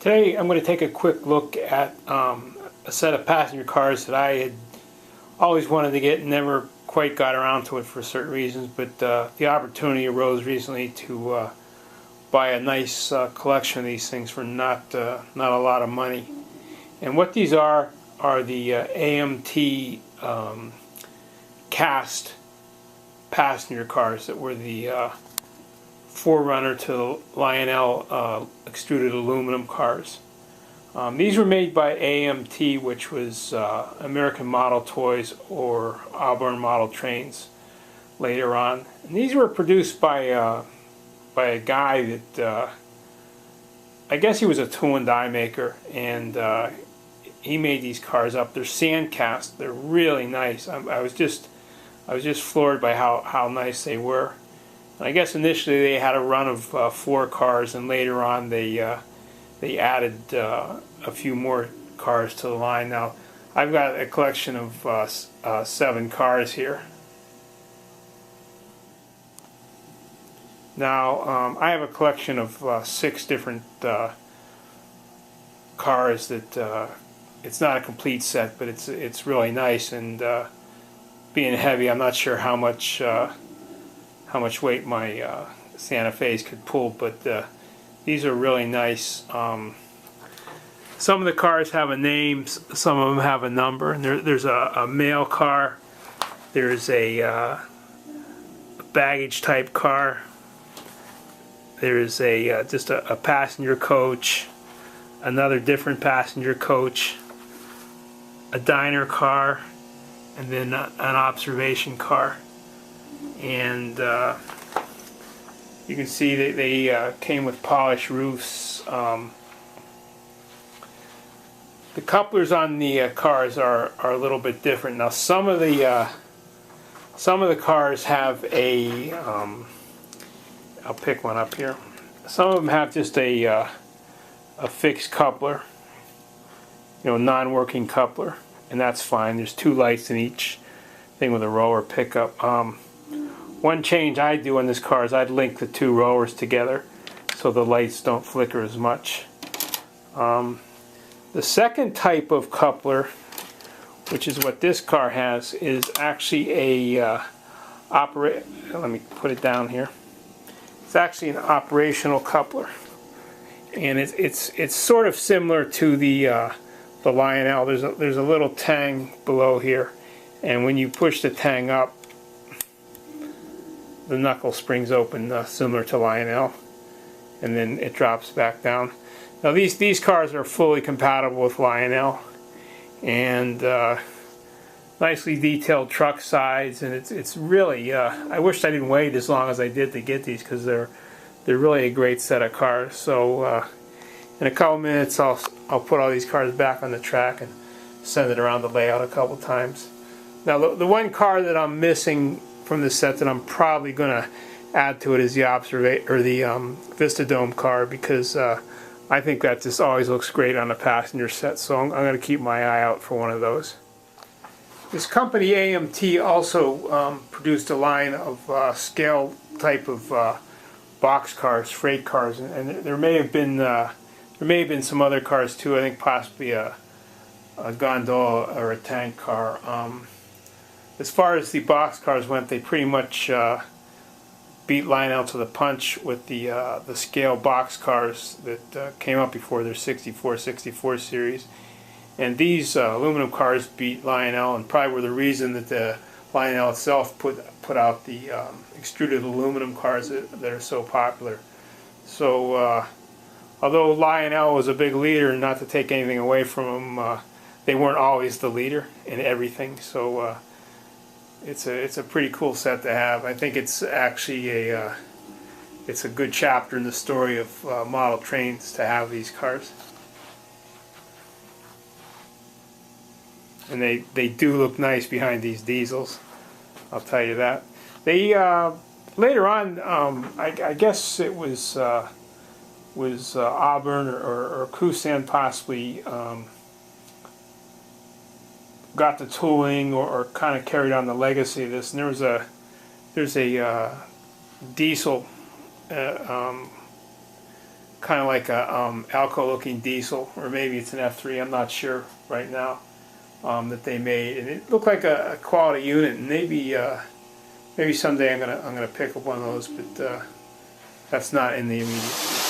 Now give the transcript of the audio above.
Today I'm going to take a quick look at a set of passenger cars that I had always wanted to get and never quite got around to it for certain reasons, but the opportunity arose recently to buy a nice collection of these things for not a lot of money. And what these are the AMT cast passenger cars that were the forerunner to the Lionel extruded aluminum cars. These were made by AMT, which was American Model Toys or Auburn Model Trains later on. And these were produced by a guy that I guess he was a tool and die maker, and he made these cars up. They're sand cast. They're really nice. I was just floored by how nice they were. I guess initially they had a run of 4 cars, and later on they added a few more cars to the line. Now I've got a collection of 7 cars here. Now I have a collection of 6 different cars that it's not a complete set, but it's really nice, and being heavy, I'm not sure how much weight my Santa Fe's could pull, but these are really nice. Some of the cars have a name, some of them have a number, and there's a mail car, there's a baggage type car, there's just a passenger coach, another different passenger coach, a diner car, and then an observation car. And you can see that they came with polished roofs. The couplers on the cars are a little bit different. Now some of the cars have a I'll pick one up here. Some of them have just a fixed coupler, non-working coupler, and that's fine. There's 2 lights in each thing with a rower pickup. One change I do on this car is I'd link the 2 rowers together so the lights don't flicker as much. The second type of coupler, which is what this car has, is actually let me put it down here. It's actually an operational coupler, and it's sort of similar to the Lionel. There's a little tang below here, and when you push the tang up, the knuckle springs open, similar to Lionel, and then it drops back down. Now these cars are fully compatible with Lionel, and nicely detailed truck sides, and it's really I wish I didn't wait as long as I did to get these, because they're really a great set of cars. So in a couple minutes I'll put all these cars back on the track and send it around the layout a couple times. Now the one car that I'm missing from this set that I'm probably going to add to it is the Vistadome car, because I think that just always looks great on a passenger set, so I'm going to keep my eye out for one of those. This company AMT also produced a line of scale type of box cars, freight cars, and there may have been some other cars too. I think possibly a gondola or a tank car. As far as the box cars went, they pretty much beat Lionel to the punch with the scale box cars that came up before their 64 series. And these aluminum cars beat Lionel, and probably were the reason that the Lionel itself put out the extruded aluminum cars that are so popular. So although Lionel was a big leader, not to take anything away from them, they weren't always the leader in everything. So it's a pretty cool set to have. I think it's actually it's a good chapter in the story of model trains to have these cars. And they do look nice behind these diesels, I'll tell you that. They later on, I guess it was Auburn or Kusan possibly got the tooling or kind of carried on the legacy of this. And there's a diesel kind of like a Alco looking diesel, or maybe it's an F3, I'm not sure right now, that they made, and it looked like a quality unit, and maybe someday I'm gonna pick up one of those, but that's not in the immediate